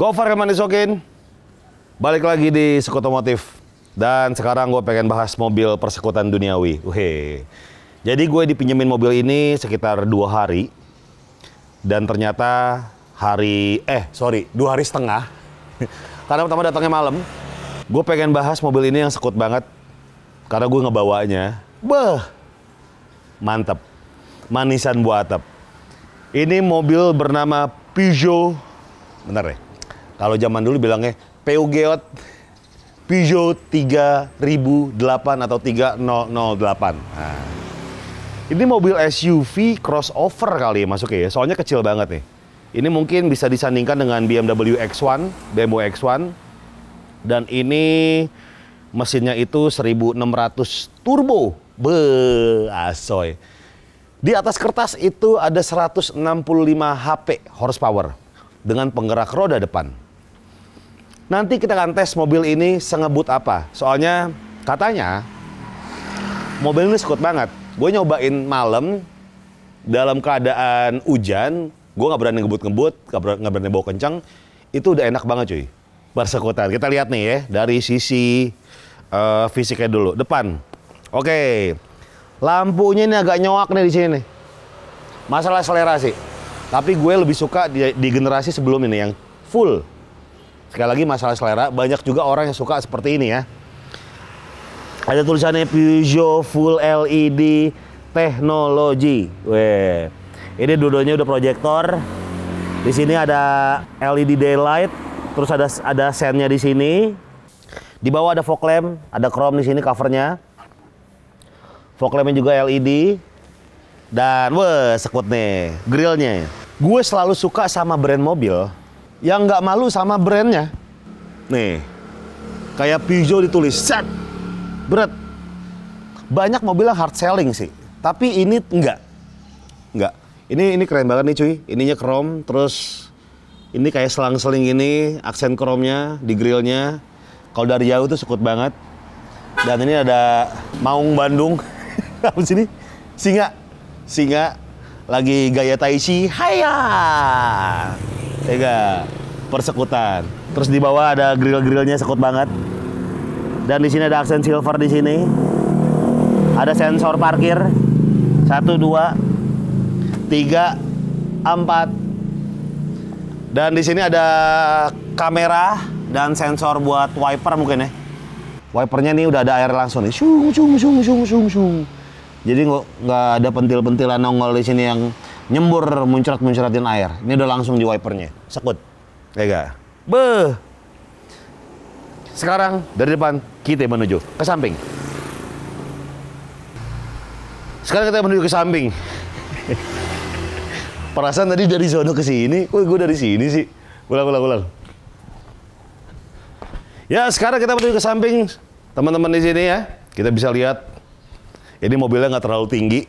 Gofar Hilman Isokin, balik lagi di Sekutomotif. Dan sekarang gue pengen bahas mobil persekutan duniawi. Jadi gue dipinjemin mobil ini sekitar 2 hari. Dan ternyata 2 hari setengah. Karena pertama datangnya malam. Gue pengen bahas mobil ini yang sekut banget. Karena gue ngebawanya. Mantep. Manisan buatep. Ini mobil bernama Peugeot. Bener ya? Kalau zaman dulu bilangnya Peugeot 3008 atau 3008. Nah, ini mobil SUV crossover kali ya masuknya ya. Soalnya kecil banget nih. Ini mungkin bisa disandingkan dengan BMW X1, BMW X1. Dan ini mesinnya itu 1600 turbo. Asoy. Di atas kertas itu ada 165 HP horsepower dengan penggerak roda depan. Nanti kita akan tes mobil ini sengebut apa. Soalnya katanya mobil ini sekut banget. Gue nyobain malam dalam keadaan hujan. Gue nggak berani ngebut-ngebut, nggak berani bawa kencang. Itu udah enak banget cuy. Persekutan. Kita lihat nih ya dari sisi fisiknya dulu. Depan. Oke. Lampunya ini agak nyowak nih di sini nih. Masalah selera sih. Tapi gue lebih suka di generasi sebelum ini yang full. Sekali lagi masalah selera, banyak juga orang yang suka seperti ini ya. Ada tulisannya Peugeot Full LED Technology. Ini dua-duanya udah proyektor. Di sini ada LED daylight, terus ada sennya di sini. Di bawah ada fog lamp, ada chrome di sini covernya. Fog lampnya juga LED. Dan sekut nih grillnya. Gue selalu suka sama brand mobil yang nggak malu sama brandnya. Nih, kayak Peugeot ditulis set, berat. Banyak mobil yang hard selling sih, tapi ini enggak. Ini keren banget nih cuy. Ininya chrome, terus ini kayak selang-seling ini aksen chrome-nya di grillnya. Kalau dari jauh tuh sekut banget. Dan ini ada Maung Bandung. Apa sini? Singa lagi gaya tai chi. Haya. Tega. Persekutan. Terus di bawah ada grill-grillnya sekut banget. Dan di sini ada aksen silver di sini. Ada sensor parkir. 1, 2, 3, 4. Dan di sini ada kamera dan sensor buat wiper mungkin ya. Wipernya nih udah ada air langsung nih. Shung. Jadi nggak ada pentil-pentilan nongol di sini yang nyembur muncrat-muncratin air. Ini udah langsung di wipernya. Sekut. Tega. Sekarang dari depan kita menuju ke samping. Sekarang kita menuju ke samping. Perasaan tadi dari sono ke sini, kok gue dari sini sih? Ulang. Ya, sekarang kita menuju ke samping. Teman-teman di sini ya, kita bisa lihat ini mobilnya nggak terlalu tinggi.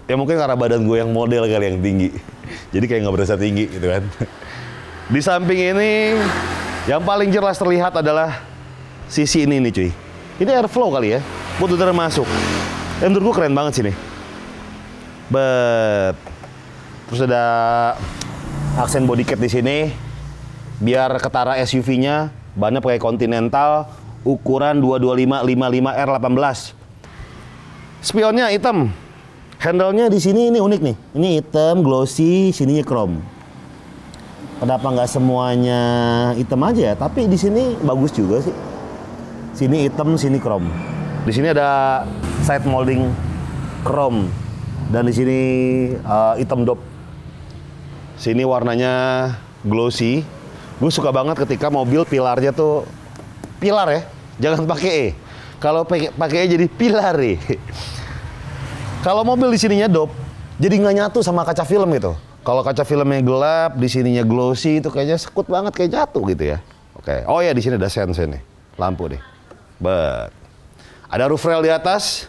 Ya mungkin karena badan gue yang model kali yang tinggi. Jadi kayak nggak berasa tinggi gitu kan. Di samping ini yang paling jelas terlihat adalah sisi ini nih cuy. Ini airflow kali ya, buat udara masuk. Menurut gue keren banget sini. Terus ada aksen body kit di sini. Biar ketara SUV-nya, bannya pakai Continental ukuran 225/55R18. Spionnya hitam. Handle-nya di sini ini unik nih. Ini hitam, glossy, sininya chrome. Kenapa nggak semuanya hitam aja ya? Tapi di sini bagus juga sih. Sini hitam, sini chrome. Di sini ada side molding chrome dan di sini hitam dop. Sini warnanya glossy. Gue suka banget ketika mobil pilarnya tuh pilar ya, jangan pakai E. Kalau pakai E jadi pilar ya. Kalau mobil di sininya dop, jadi nggak nyatu sama kaca film gitu. Kalau kaca filmnya gelap, di sininya glossy itu kayaknya sekut banget kayak jatuh gitu ya. Oke. Oh ya di sini ada sense nih, lampu nih. Ada roof rail di atas.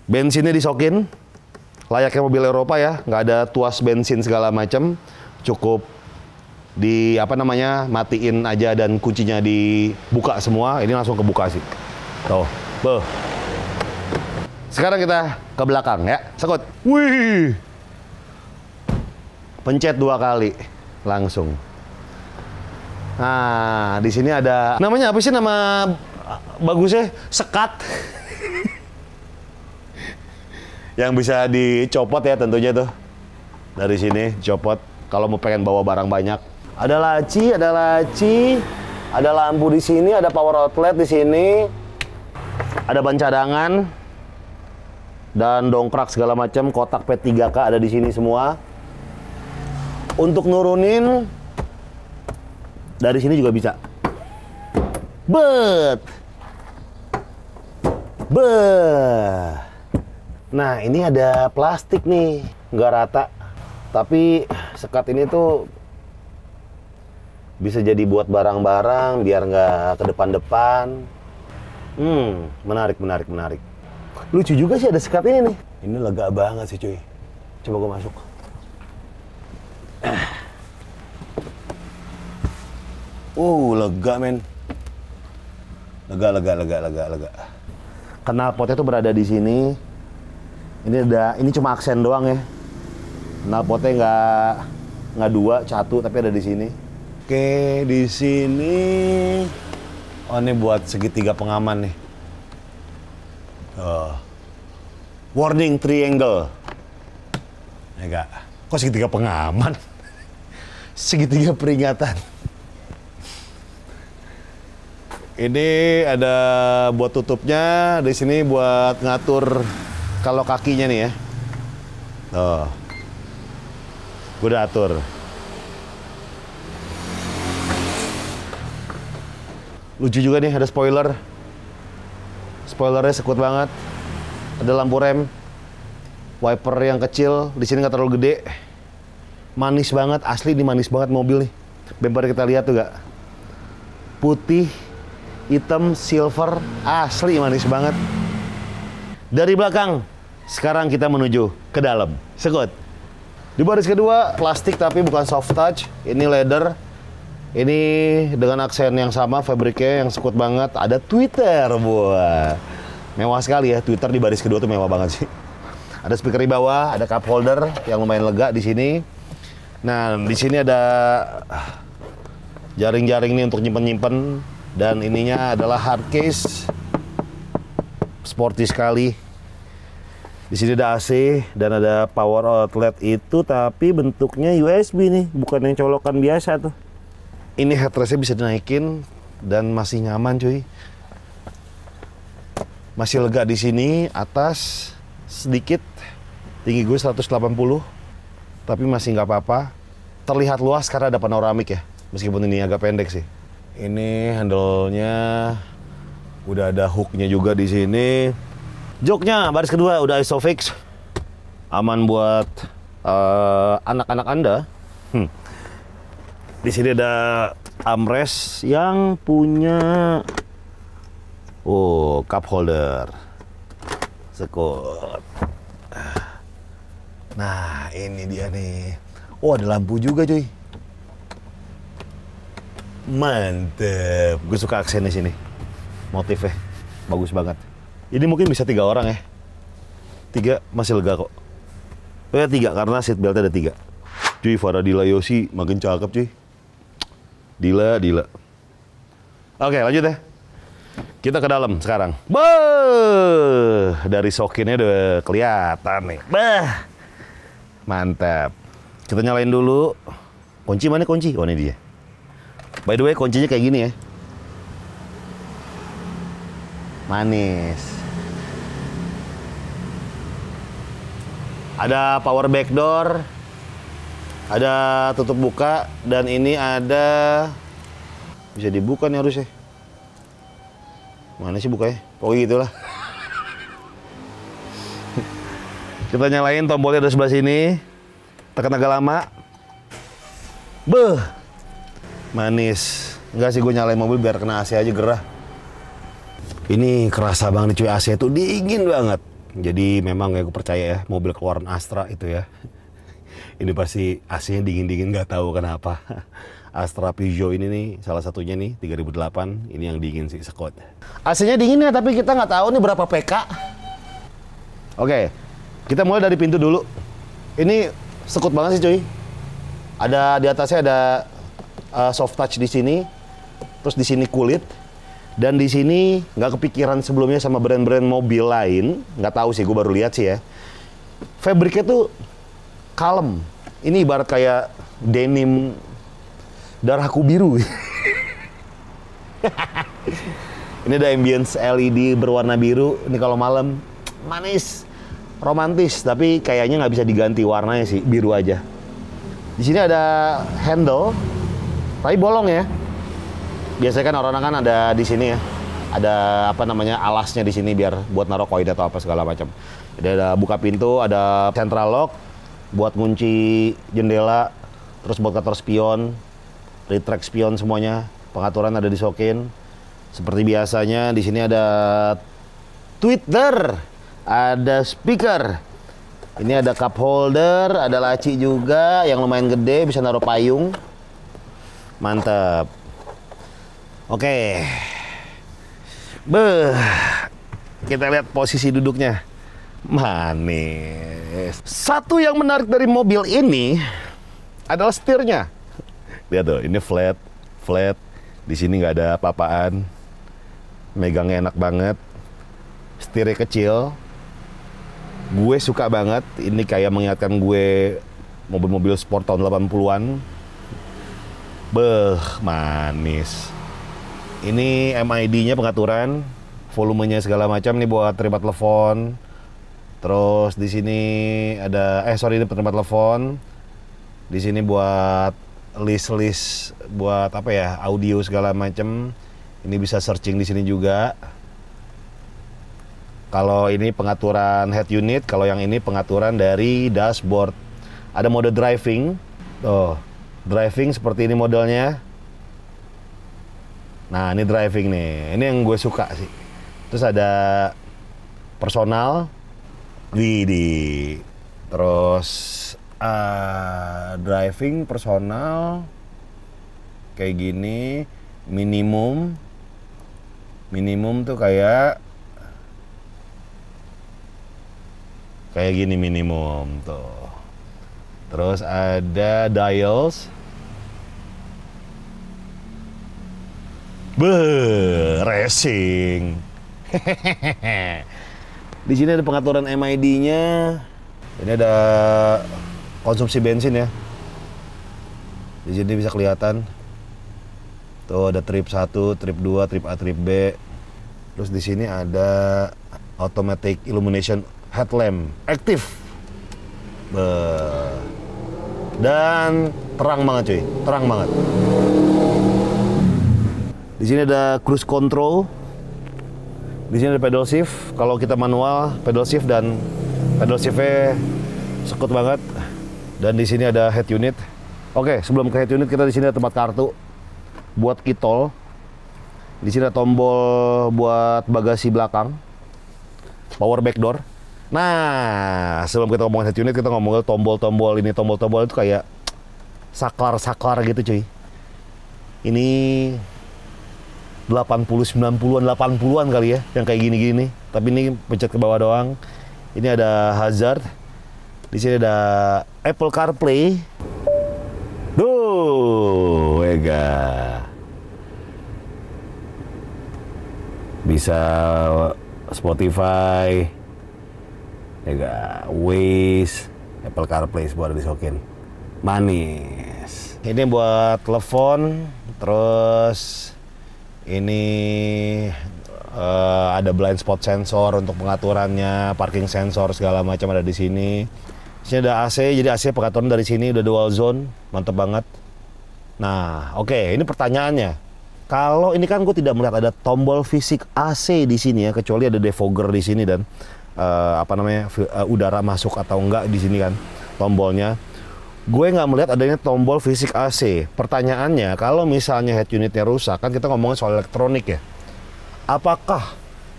Bensinnya disokin. Layaknya mobil Eropa ya, nggak ada tuas bensin segala macam. Cukup matiin aja dan kuncinya dibuka semua. Ini langsung kebuka sih. Tuh. Sekarang kita ke belakang ya, sekut. Wih. Pencet 2 kali langsung. Nah, di sini ada namanya apa sih nama bagusnya? Sekat. Yang bisa dicopot ya tentunya tuh. Dari sini copot kalau mau pengen bawa barang banyak. Ada laci, ada lampu di sini, ada power outlet di sini. Ada ban cadangan dan dongkrak segala macam, kotak P3K ada di sini semua. Untuk nurunin dari sini juga bisa. Nah, ini ada plastik nih, nggak rata. Tapi sekat ini tuh bisa jadi buat barang-barang biar nggak ke depan-depan. Menarik. Lucu juga sih ada sekat ini nih. Ini lega banget sih cuy. Coba gue masuk. Lega men. Lega. Knalpotnya tuh berada di sini. Ini cuma aksen doang ya. Knalpotnya nggak dua, satu, tapi ada di sini. Oke, di sini. Oh, ini buat segitiga pengaman nih. Warning triangle. Enggak. Kok segitiga pengaman? Segitiga peringatan. Ini ada buat tutupnya, di sini buat ngatur kalau kakinya nih ya. Gue udah atur. Lucu juga nih, ada spoiler. Spoilernya sekut banget. Ada lampu rem, wiper yang kecil, di sini nggak terlalu gede. Manis banget, asli ini manis banget mobil nih. Bumper kita lihat tuh gak? Putih, hitam, silver, asli manis banget. Dari belakang, sekarang kita menuju ke dalam. Sekut. Di baris kedua, plastik tapi bukan soft touch. Ini leather. Ini dengan aksen yang sama, fabriknya yang sekut banget. Ada Twitter, buah. Mewah sekali ya, Twitter di baris kedua tuh mewah banget sih. Ada speaker di bawah, ada cup holder yang lumayan lega di sini. Nah, di sini ada jaring-jaring nih untuk nyimpen-nyimpen. Dan ininya adalah hard case. Sporty sekali. Di sini ada AC dan ada power outlet itu, tapi bentuknya USB nih, bukan yang colokan biasa tuh. Ini headrestnya bisa dinaikin dan masih nyaman cuy. Masih lega di sini, atas sedikit. Tinggi gue 180, tapi masih nggak apa-apa. Terlihat luas karena ada panoramik ya, meskipun ini agak pendek sih. Ini handle-nya udah ada hook-nya juga di sini. Joknya baris kedua udah isofix, aman buat anak-anak Anda. Di sini ada armrest yang punya cup holder. Sekut. Nah, ini dia nih. Ada lampu juga cuy. Mantep. Gue suka aksennya sini. Motifnya bagus banget. Ini mungkin bisa 3 orang ya. 3 masih lega kok. Oh ya 3 karena seat beltnya ada 3. Cuy, Faradila Yosi makin cakep cuy. Dila. Oke, lanjut ya. Kita ke dalam sekarang. Dari sokinnya udah kelihatan nih. Mantap. Kita nyalain dulu. Kunci mana kunci? Oh, ini dia. By the way, kuncinya kayak gini ya. Manis. Ada power back door. Ada tutup buka. Dan ini ada... Bisa dibuka nih harusnya. Mana sih bukanya? Pokoknya gitulah. Kita nyalain tombolnya dari sebelah sini. Tekan agak lama. Manis. Enggak sih, gue nyalain mobil biar kena AC aja gerah. Ini kerasa banget cuy, AC itu dingin banget. Jadi memang ya gue percaya ya, mobil keluaran Astra itu ya. Ini pasti AC-nya dingin-dingin, nggak tahu kenapa. Astra Peugeot ini nih, salah satunya nih, 3008. Ini yang dingin sih, sekut. AC-nya dingin ya, tapi kita nggak tahu nih berapa PK. Oke, kita mulai dari pintu dulu. Ini sekut banget sih cuy. Ada di atasnya ada soft touch di sini, terus di sini kulit, dan di sini nggak kepikiran sebelumnya sama brand-brand mobil lain, nggak tahu sih, gue baru lihat sih ya. Fabriknya tuh kalem. Ini ibarat kayak denim darahku biru. Ini ada ambience LED berwarna biru. Ini kalau malam manis, romantis, tapi kayaknya nggak bisa diganti warnanya sih, biru aja. Di sini ada handle, tapi bolong ya. Biasanya kan orang-orang kan ada di sini ya, ada apa namanya alasnya di sini biar buat naruh koin atau apa segala macam. Jadi ada buka pintu, ada central lock, buat ngunci jendela, terus buat cutter spion, retract spion semuanya, pengaturan ada disokin. Seperti biasanya di sini ada tweeter, ada speaker. Ini ada cup holder, ada laci juga yang lumayan gede, bisa naruh payung. Mantap. Oke. Kita lihat posisi duduknya. Manis. Satu yang menarik dari mobil ini adalah setirnya. Lihat tuh, ini flat. Di sini nggak ada apa-apaan. Megangnya enak banget. Setirnya kecil. Gue suka banget, ini kayak mengingatkan gue mobil-mobil sport tahun 80-an. Manis. Ini MID-nya pengaturan, volumenya segala macam nih buat terima telepon. Terus di sini ada ini terima telepon. Di sini buat list buat apa ya, audio segala macam. Ini bisa searching di sini juga. Kalau ini pengaturan head unit, kalau yang ini pengaturan dari dashboard. Ada mode driving. Tuh, driving seperti ini modelnya. Nah, ini driving nih. Ini yang gue suka sih. Terus ada personal. Widih. Terus driving, personal. Kayak gini. Minimum tuh kayak gini minimum tuh. Terus ada dials. Racing. Di sini ada pengaturan MID-nya. Ini ada konsumsi bensin ya. Di sini bisa kelihatan. Tuh ada trip 1, trip 2, trip A, trip B. Terus di sini ada automatic illumination headlamp aktif. Dan terang banget cuy, terang banget. Di sini ada cruise control. Di sini ada pedal shift. Kalau kita manual, pedal shift dan pedal shiftnya sekut banget. Dan di sini ada head unit. Oke, sebelum ke head unit kita di sini ada tempat kartu buat kitol. Di sini ada tombol buat bagasi belakang, power back door. Nah, sebelum kita ngomongin head unit, kita ngomongin tombol-tombol ini. Tombol-tombol itu kayak saklar-saklar gitu cuy. Ini 80, 90-an, 80-an kali ya, yang kayak gini-gini. Tapi ini pencet ke bawah doang. Ini ada hazard. Di sini ada Apple CarPlay. Duh, ega. Bisa Spotify. Waze, Apple CarPlay semua ada disokin. Manis. Ini buat telepon, terus ini ada blind spot sensor untuk pengaturannya, parking sensor segala macam ada di sini. Di sini ada AC, jadi AC pengaturan dari sini udah dual zone, mantep banget. Nah, oke, ini pertanyaannya. Kalau ini kan gue tidak melihat ada tombol fisik AC di sini ya, kecuali ada defogger di sini dan udara masuk atau enggak di sini kan tombolnya. Gue nggak melihat adanya tombol fisik AC. Pertanyaannya, kalau misalnya head unitnya rusak, kan kita ngomongin soal elektronik ya. Apakah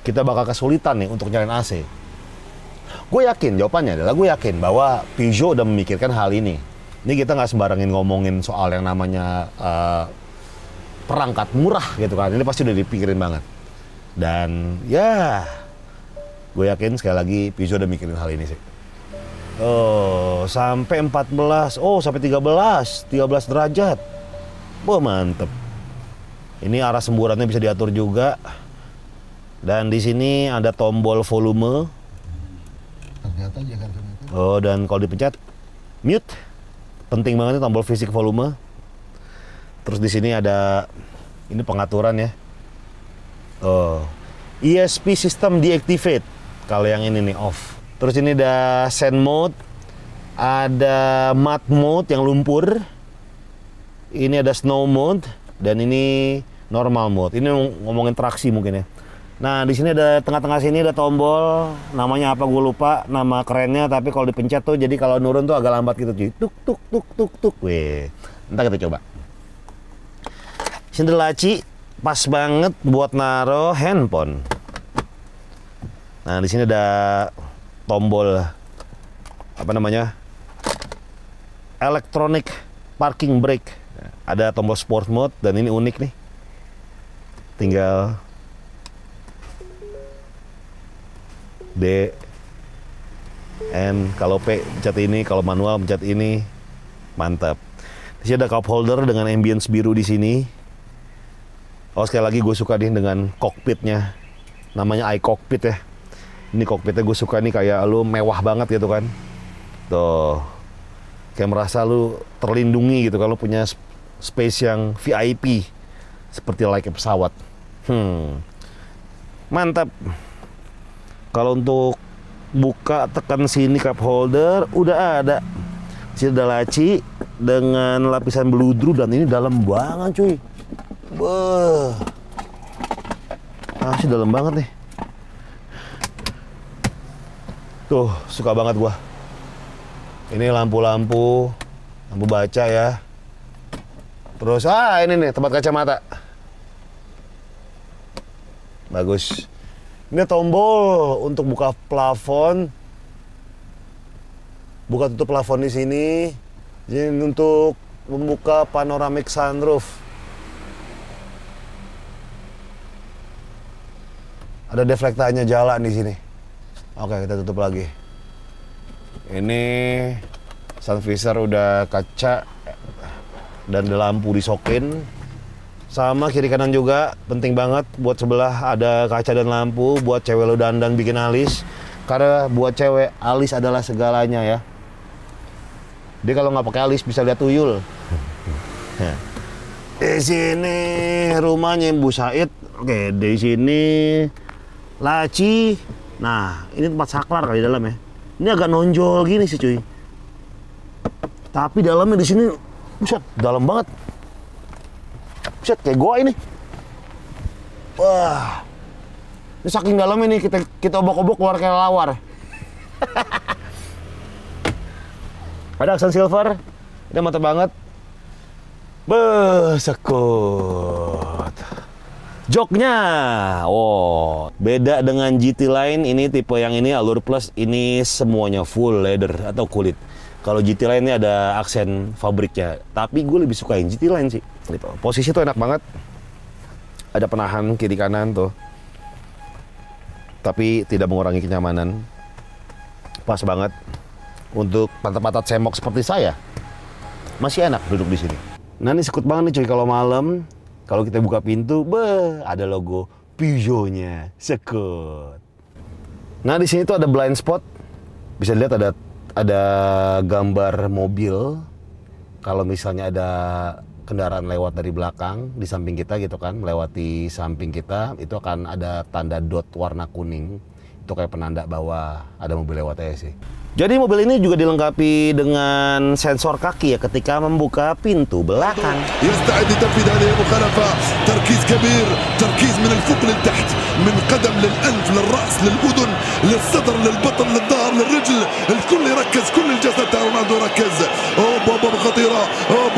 kita bakal kesulitan nih untuk nyalain AC? Gue yakin, jawabannya adalah gue yakin bahwa Peugeot udah memikirkan hal ini. Ini kita nggak sembarangin ngomongin soal yang namanya perangkat murah gitu kan. Ini pasti udah dipikirin banget. Dan ya, gue yakin sekali lagi Peugeot udah mikirin hal ini sih. Oh, sampai 14, sampai 13 derajat. Wah, mantep. Ini arah semburannya bisa diatur juga. Dan di sini ada tombol volume. Ternyata jangan ternyata. Oh, dan kalau dipencet mute. Penting banget nih tombol fisik volume. Terus di sini ada ini pengaturan ya. Oh. ESP system deactivate. Kalau yang ini nih off. Terus ini ada sand mode, ada mud mode yang lumpur. Ini ada snow mode dan ini normal mode. Ini ngomongin traksi mungkin ya. Nah, di sini ada tengah-tengah sini ada tombol, namanya apa gue lupa, nama kerennya, tapi kalau dipencet tuh jadi kalau nurun tuh agak lambat gitu, cuy. Tuk tuk tuk tuk tuk. Weh. Ntar kita coba. Sini ada laci, pas banget buat naro handphone. Nah, di sini ada tombol apa namanya? Electronic parking brake. Ada tombol sport mode dan ini unik nih. Tinggal D, N, kalau P pencet ini, kalau manual pencet ini, mantap. Di sini ada cup holder dengan ambience biru di sini. Oh, sekali lagi gue suka nih dengan cockpitnya, namanya iCockpit ya. Ini cockpitnya gue suka nih, kayak lu mewah banget gitu kan. Tuh, kayak merasa lu terlindungi gitu kalau punya space yang VIP, seperti like pesawat. Mantap. Kalau untuk buka tekan sini cup holder udah ada. Sini ada laci dengan lapisan beludru dan ini dalam banget cuy. Wah. Sih dalam banget nih. Tuh, suka banget gua. Ini lampu-lampu, lampu baca ya. Terus ini nih tempat kacamata. Bagus. Ini tombol untuk buka plafon, buka tutup plafon di sini. Jadi untuk membuka panoramic sunroof. Ada deflektannya jalan di sini. Oke, kita tutup lagi. Ini sun visor udah kaca dan ada lampu disokin. Sama kiri kanan juga penting banget, buat sebelah ada kaca dan lampu buat cewek lo dandan bikin alis, karena buat cewek alis adalah segalanya ya. Dia kalau nggak pakai alis bisa lihat tuyul. Di sini rumahnya Bu Said. Oke, di sini laci. Nah, ini tempat saklar kali dalam ya. Ini agak nonjol gini sih cuy. Tapi dalamnya di sini, buset, dalam banget. Buset, kayak gua ini. Wah. Ini saking dalam ini kita obok-obok keluar kayak lawar. Ada aksen silver. Ini mantap banget. Sekut. Joknya. Oh, beda dengan GT Line, ini tipe yang ini Allure Plus, ini semuanya full leather atau kulit. Kalau GT Line ini ada aksen fabriknya, tapi gue lebih suka yang GT Line sih. Posisi tuh enak banget. Ada penahan kiri kanan tuh. Tapi tidak mengurangi kenyamanan. Pas banget. Untuk pantat-pantat semok seperti saya, masih enak duduk di sini. Nah, ini sekut banget nih cuy kalau malam. Kalau kita buka pintu, ada logo Peugeot-nya, sekut. Nah, di sini tuh ada blind spot. Bisa dilihat ada gambar mobil. Kalau misalnya ada kendaraan lewat dari belakang di samping kita gitu kan, melewati samping kita, itu akan ada tanda dot warna kuning. Itu kayak penanda bahwa ada mobil lewat aja sih. Jadi mobil ini juga dilengkapi dengan sensor kaki ya ketika membuka pintu belakang. يستعد لتنفيذ هذه المخالفة. تركيز كبير، تركيز من الفوق للتحت، من قدم للأنف للرأس للأذن للصدر للبطن للظهر للرجل، الكل يركز، كل الجسد تاع رونالدو ركز. بابا خطيرة،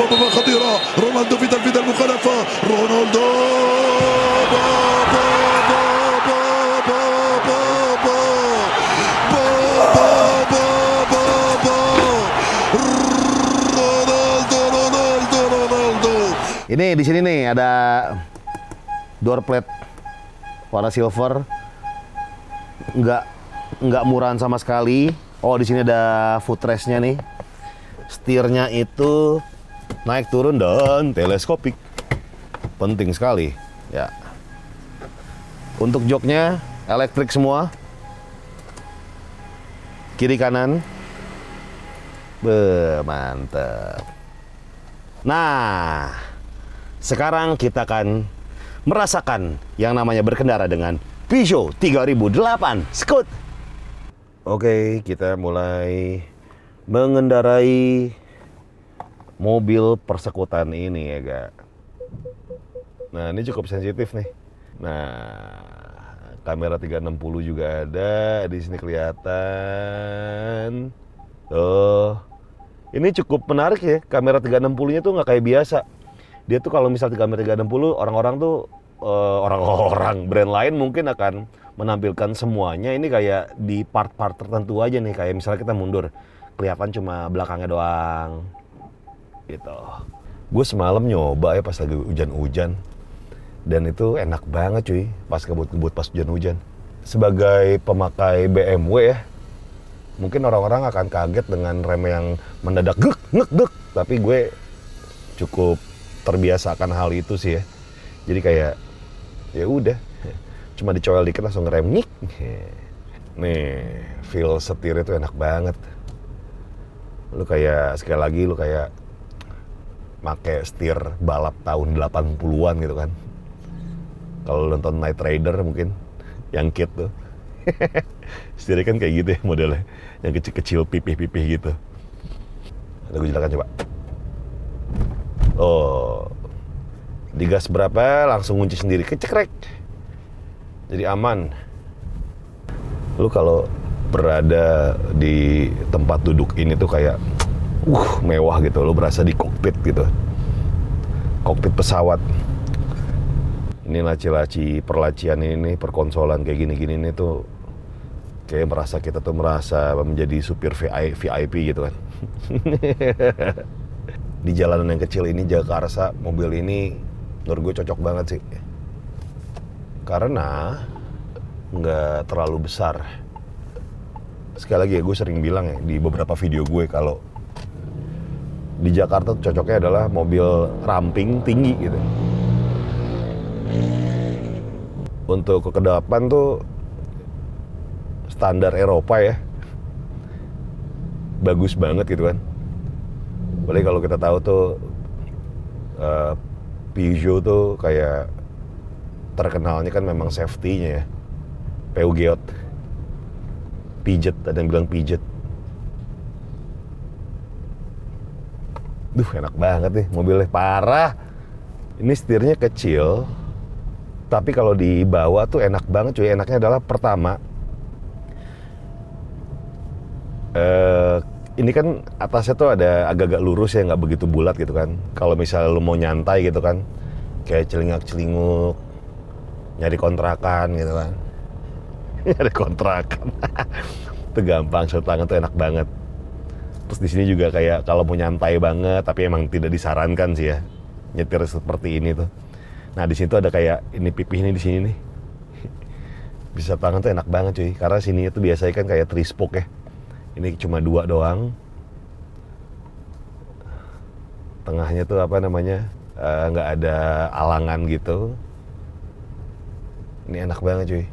بابا خطيرة، رونالدو في تنفيذ المخالفة، رونالدو Ini di sini nih ada door plate warna silver, nggak murahan sama sekali. Oh, di sini ada footrest-nya nih. Setirnya itu naik turun dan teleskopik. Penting sekali, ya. Untuk joknya elektrik semua. Kiri kanan. Mantap. Nah, sekarang kita akan merasakan yang namanya berkendara dengan Peugeot 3008 Scoot. Oke, kita mulai mengendarai mobil persekutan ini ya, Gak. Nah, ini cukup sensitif nih. Nah, kamera 360 juga ada di sini kelihatan. Tuh. Ini cukup menarik ya. Kamera 360-nya tuh nggak kayak biasa. Dia tuh kalau misal di kamera 360 orang-orang tuh orang-orang brand lain mungkin akan menampilkan semuanya. Ini kayak di part-part tertentu aja nih, kayak misalnya kita mundur kelihatan cuma belakangnya doang gitu. Gue semalam nyoba ya pas lagi hujan-hujan, dan itu enak banget cuy pas kebut-kebut pas hujan-hujan. Sebagai pemakai BMW ya, mungkin orang-orang akan kaget dengan rem yang mendadak gek ngek gek, tapi gue cukup terbiasa akan hal itu sih ya. Jadi kayak ya udah, cuma dicoel dikit langsung ngerem nyik. Nih, feel setir itu enak banget. Lu kayak sekali lagi lu kayak make setir balap tahun 80-an gitu kan. Kalau nonton Night Rider mungkin yang kit tuh. Setirnya kan kayak gitu ya modelnya, yang kecil-kecil pipih-pipih gitu. Ada gue jelakan coba. Oh, digas berapa langsung kunci sendiri, kecekrek. Jadi aman. Lu kalau berada di tempat duduk ini tuh kayak mewah gitu, lu berasa di kokpit gitu, kokpit pesawat. Ini laci-laci perlacian ini, perkonsolan kayak gini-gini ini tuh kayak kita merasa menjadi supir VIP gitu kan. Di jalanan yang kecil ini, Jakarta, mobil ini menurut gue cocok banget sih, karena nggak terlalu besar. Sekali lagi ya, gue sering bilang ya di beberapa video gue, kalau di Jakarta tuh cocoknya adalah mobil ramping tinggi gitu. Untuk kekedapan tuh standar Eropa ya, bagus banget gitu kan. Apalagi kalau kita tahu tuh Peugeot tuh kayak terkenalnya kan memang safety-nya ya. Peugeot, pijet, ada yang bilang pijet. Duh, enak banget nih mobilnya, parah. Ini setirnya kecil, tapi kalau dibawa tuh enak banget cuy. Enaknya adalah pertama, ini kan atasnya tuh ada agak-agak lurus ya, nggak begitu bulat gitu kan. Kalau misalnya lu mau nyantai gitu kan, kayak celingak-celinguk, nyari kontrakan gitu kan. Nyari kontrakan. Itu gampang, shot tangan tuh enak banget. Terus di sini juga kayak kalau mau nyantai banget, tapi emang tidak disarankan sih ya nyetir seperti ini tuh. Nah di sini tuh ada kayak ini pipih nih di sini nih. Bisa tangan tuh enak banget cuy, karena sini tuh biasanya kan kayak 3 spoke ya. Ini cuma 2 doang. Tengahnya tuh apa namanya, nggak ada alangan gitu. Ini enak banget cuy.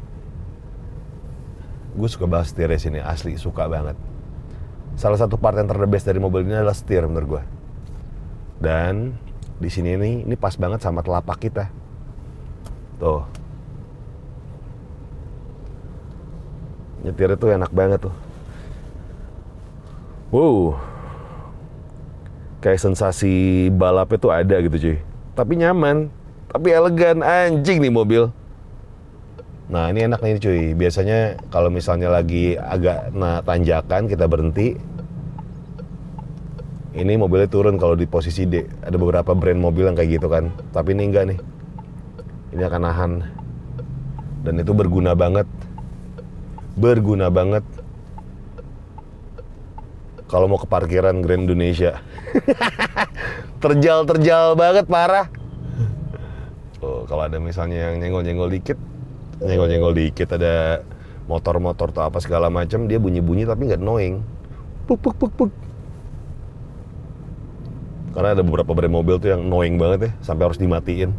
Gue suka banget setirnya sini, asli suka banget. Salah satu part yang terbest dari mobil ini adalah setir menurut gue. Dan di sini nih, ini pas banget sama telapak kita. Tuh. Nyetirnya tuh enak banget tuh. Wow. Kayak sensasi balapnya tuh ada gitu cuy. Tapi nyaman, tapi elegan, anjing nih mobil. Nah ini enak nih cuy. Biasanya kalau misalnya lagi agak tanjakan kita berhenti, ini mobilnya turun kalau di posisi D. Ada beberapa brand mobil yang kayak gitu kan. Tapi ini enggak nih. Ini akan nahan. Dan itu berguna banget. Berguna banget kalau mau ke parkiran Grand Indonesia. Terjal banget, parah. Oh, kalau ada misalnya yang nyenggol-nyenggol dikit, ada motor-motor atau apa segala macam, dia bunyi-bunyi tapi nggak annoying. Puk. Karena ada beberapa brand mobil tuh yang annoying banget ya, sampai harus dimatiin.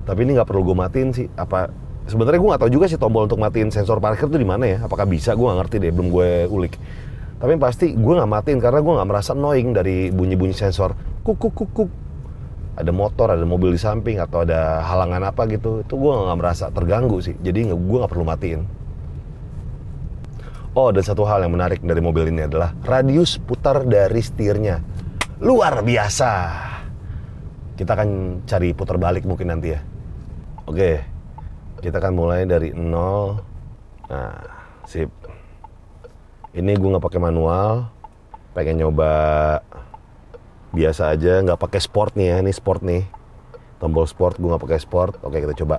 Tapi ini nggak perlu gue matiin sih. Apa sebenarnya gue nggak tahu juga sih tombol untuk matiin sensor parkir tuh di mana ya? Apakah bisa? Gue nggak ngerti deh, belum gue ulik. Tapi yang pasti gue nggak matiin karena gue nggak merasa annoying dari bunyi-bunyi sensor. Kuk kuk kuk kuk. Ada motor, ada mobil di samping atau ada halangan apa gitu. Itu gue nggak merasa terganggu sih. Jadi gue nggak perlu matiin. Oh, dan satu hal yang menarik dari mobil ini adalah radius putar dari setirnya. Luar biasa. Kita akan cari putar balik mungkin nanti ya. Oke, kita akan mulai dari 0. Nah, sip. Ini gue nggak pakai manual. Pengen nyoba biasa aja, nggak pakai sport nih ya. Ini sport nih. Tombol sport, gue nggak pakai sport. Oke, kita coba.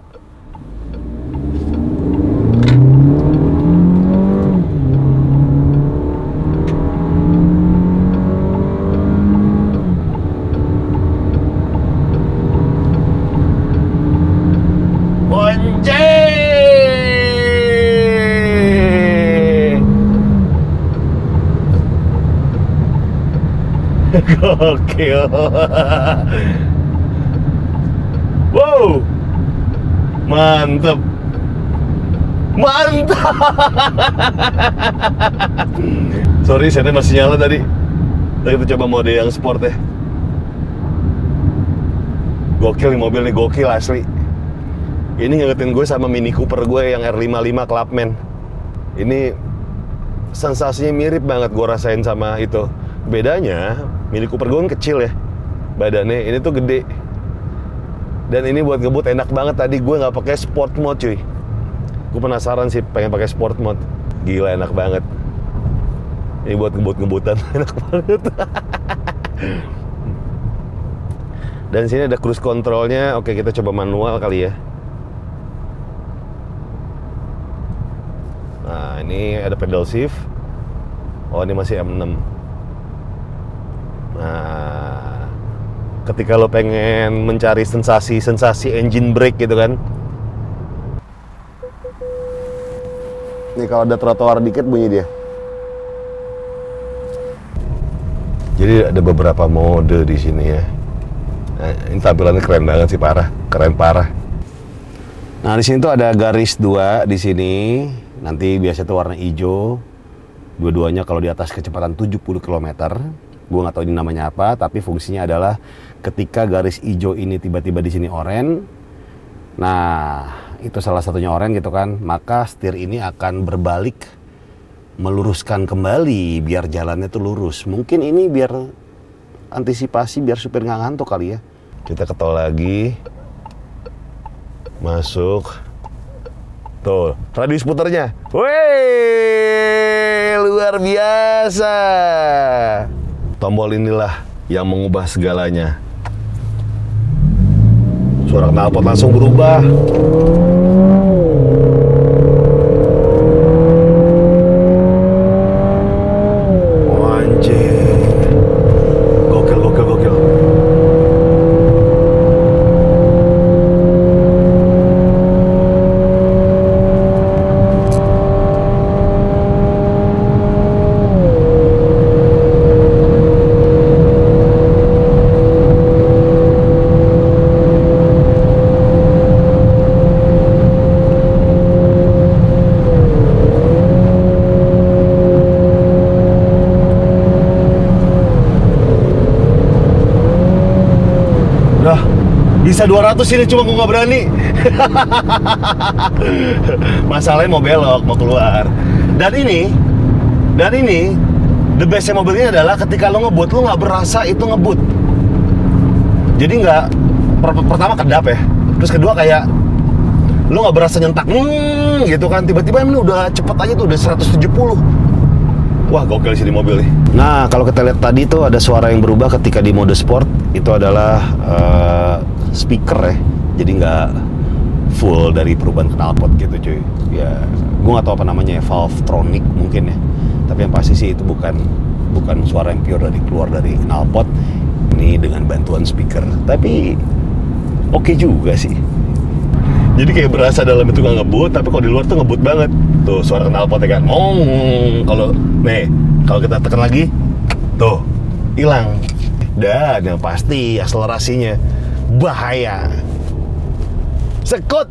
Gokil. Wow. Mantep. Mantap. Sorry, saya masih nyala tadi. Kita coba mode yang sport ya. Gokil nih mobil nih, gokil asli. Ini ngingetin gue sama Mini Cooper gue yang R55 Clubman. Ini sensasinya mirip banget gue rasain sama itu. Bedanya Mini Cooper gue kan kecil ya badannya, ini tuh gede. Dan ini buat ngebut enak banget. Tadi gue nggak pakai sport mode cuy. Gue penasaran sih, pengen pakai sport mode. Gila enak banget. Ini buat ngebut-ngebutan enak banget. Dan sini ada cruise controlnya. Oke, kita coba manual kali ya. Nah, ini ada pedal shift. Oh, ini masih M6. Nah, ketika lo pengen mencari sensasi engine brake gitu kan. Nih kalau ada trotoar dikit bunyi dia. Jadi ada beberapa mode di sini ya. Nah, ini tampilannya keren banget sih, parah, keren parah. Nah, di sini tuh ada garis 2 di sini. Nanti biasanya tuh warna hijau. Dua-duanya kalau di atas kecepatan 70 km. Gue nggak tahu ini namanya apa, tapi fungsinya adalah ketika garis hijau ini tiba-tiba di sini oranye, nah itu salah satunya oranye gitu kan, maka setir ini akan berbalik, meluruskan kembali biar jalannya tuh lurus. Mungkin ini biar antisipasi biar supir nggak ngantuk kali ya. Kita ke tol lagi, masuk, tuh radius putarnya, wih luar biasa. Tombol inilah yang mengubah segalanya. Suara knalpot langsung berubah. Oh, anjir. Gokil, gokil, gokil. Bisa 200 ini, cuma gue nggak berani. Masalahnya mau belok, mau keluar. Dan ini the bestnya mobilnya adalah ketika lo ngebut, lo nggak berasa itu ngebut. Jadi nggak, pertama kedap ya, terus kedua kayak lo nggak berasa nyentak, gitu kan. Tiba-tiba ini udah cepet aja tuh, udah 170. Wah, gokil sih di mobil nih. Nah, kalau kita lihat tadi tuh ada suara yang berubah ketika di mode sport. Itu adalah speaker ya. Jadi nggak full dari perubahan knalpot gitu cuy. Ya, gue nggak tahu apa namanya ya, Valvetronic mungkin ya. Tapi yang pasti sih itu bukan suara yang pure dari keluar dari knalpot. Ini dengan bantuan speaker. Tapi oke juga sih. Jadi kayak berasa dalam itu nggak ngebut, tapi kalau di luar tuh ngebut banget. Tuh suara knalpotnya kan. Kalau kita tekan lagi, tuh hilang. Dan yang pasti akselerasinya bahaya. Sekut.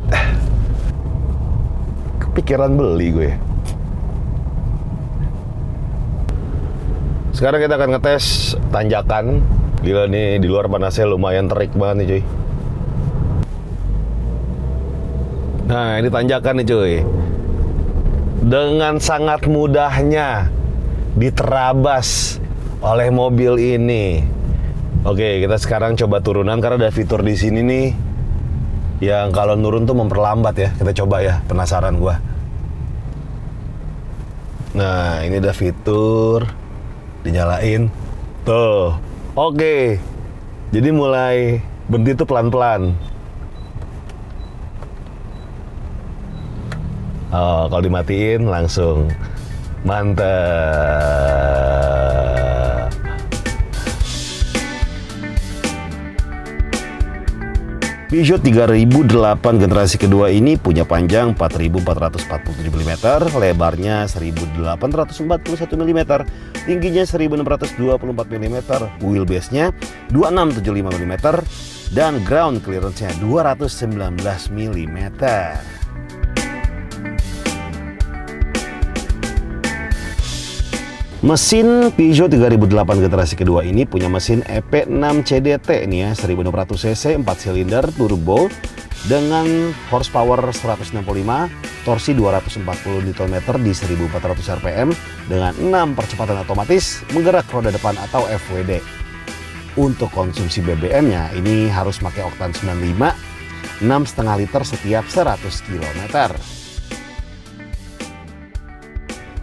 Kepikiran beli gue. Sekarang kita akan ngetes tanjakan. Gila nih, di luar panasnya lumayan terik banget nih cuy. Nah, ini tanjakan nih cuy. Dengan sangat mudahnya diterabas oleh mobil ini. Oke, kita sekarang coba turunan karena ada fitur di sini nih yang kalau nurun tuh memperlambat ya. Kita coba ya, penasaran gua. Nah, ini ada fitur dinyalain. Tuh. Oke. Jadi mulai berhenti tuh pelan-pelan. Oh, kalau dimatiin langsung. Mantap. Peugeot 3008 generasi kedua ini punya panjang 4447 mm, lebarnya 1841 mm, tingginya 1624 mm, wheelbase-nya 2675 mm, dan ground clearance-nya 219 mm. Mesin Peugeot 3008 generasi kedua ini punya mesin EP6 CDT nih ya, 1600 cc, 4 silinder turbo dengan horsepower 165, torsi 240 Nm di 1400 rpm dengan 6 percepatan otomatis, menggerak roda depan atau FWD. Untuk konsumsi BBM-nya ini harus pakai oktan 95, 6,5 liter setiap 100 km.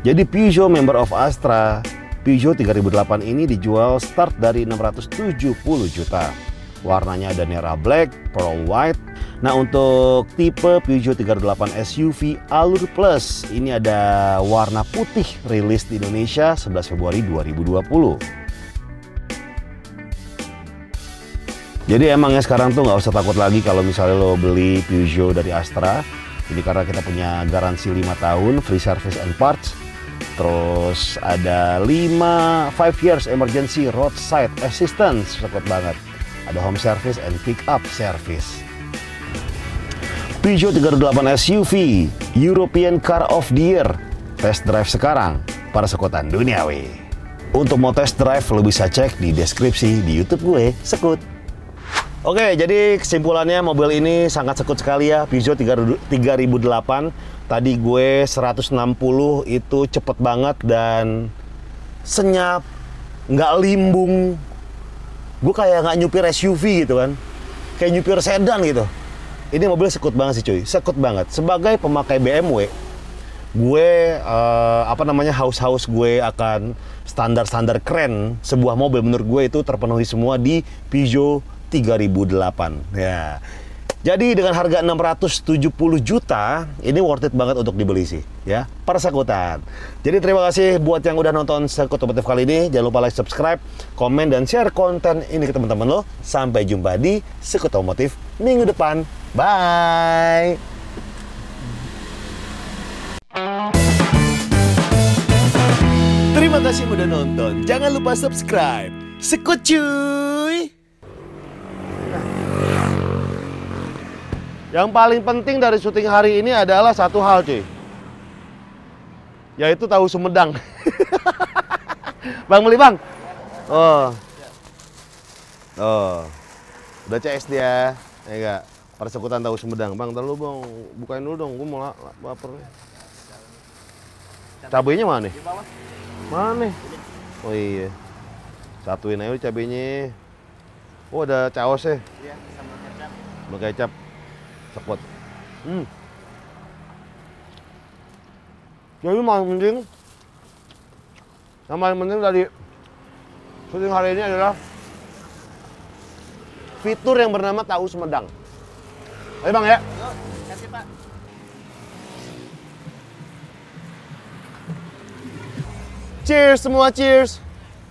Jadi Peugeot member of Astra, Peugeot 3008 ini dijual start dari 670 juta. Warnanya ada Nera Black, Pearl White. Nah, untuk tipe Peugeot 38 SUV Allure Plus ini ada warna putih, rilis di Indonesia 11 Februari 2020. Jadi emangnya sekarang tuh nggak usah takut lagi kalau misalnya lo beli Peugeot dari Astra. Ini karena kita punya garansi 5 tahun, free service and parts. Terus ada 5 years emergency roadside assistance, sekut banget. Ada home service and pick up service. Peugeot 38 SUV European Car of the Year. Test drive sekarang para sekutan duniawi. Untuk mau test drive lo bisa cek di deskripsi di YouTube gue, Sekut. Oke, jadi kesimpulannya mobil ini sangat sekut sekali ya, Peugeot 3008. Tadi gue 160 itu cepet banget dan senyap, nggak limbung. Gue kayak nggak nyupir SUV gitu kan, kayak nyupir sedan gitu. Ini mobil sekut banget sih cuy, sekut banget. Sebagai pemakai BMW, gue haus gue akan standar-standar keren sebuah mobil. Menurut gue itu terpenuhi semua di Peugeot 3008 ya. Jadi dengan harga 670 juta ini worth it banget untuk dibeli sih ya, para sekutan. Jadi terima kasih buat yang udah nonton Sekut Otomotif kali ini. Jangan lupa like, subscribe, komen, dan share konten ini ke teman-teman lo. Sampai jumpa di Sekut Otomotif minggu depan. Bye. Terima kasih udah nonton. Jangan lupa subscribe. Sekut cuy. Yang paling penting dari syuting hari ini adalah satu hal cuy, yaitu tahu Sumedang. Bang, beli bang? Oh, udah CS dia, ya enggak? Persekutan tahu Sumedang. Bang, ntar lu bang, bukain dulu dong, gue mau lapar. Cabenya mana nih? Mana? Oh iya, satuin aja cabenya. Oh, ada caosnya. Iya, sama kecap. Sekut. Jadi yang paling penting dari syuting hari ini adalah fitur yang bernama tahu Sumedang. Ayo bang ya. Kasih pak. Cheers semua, cheers.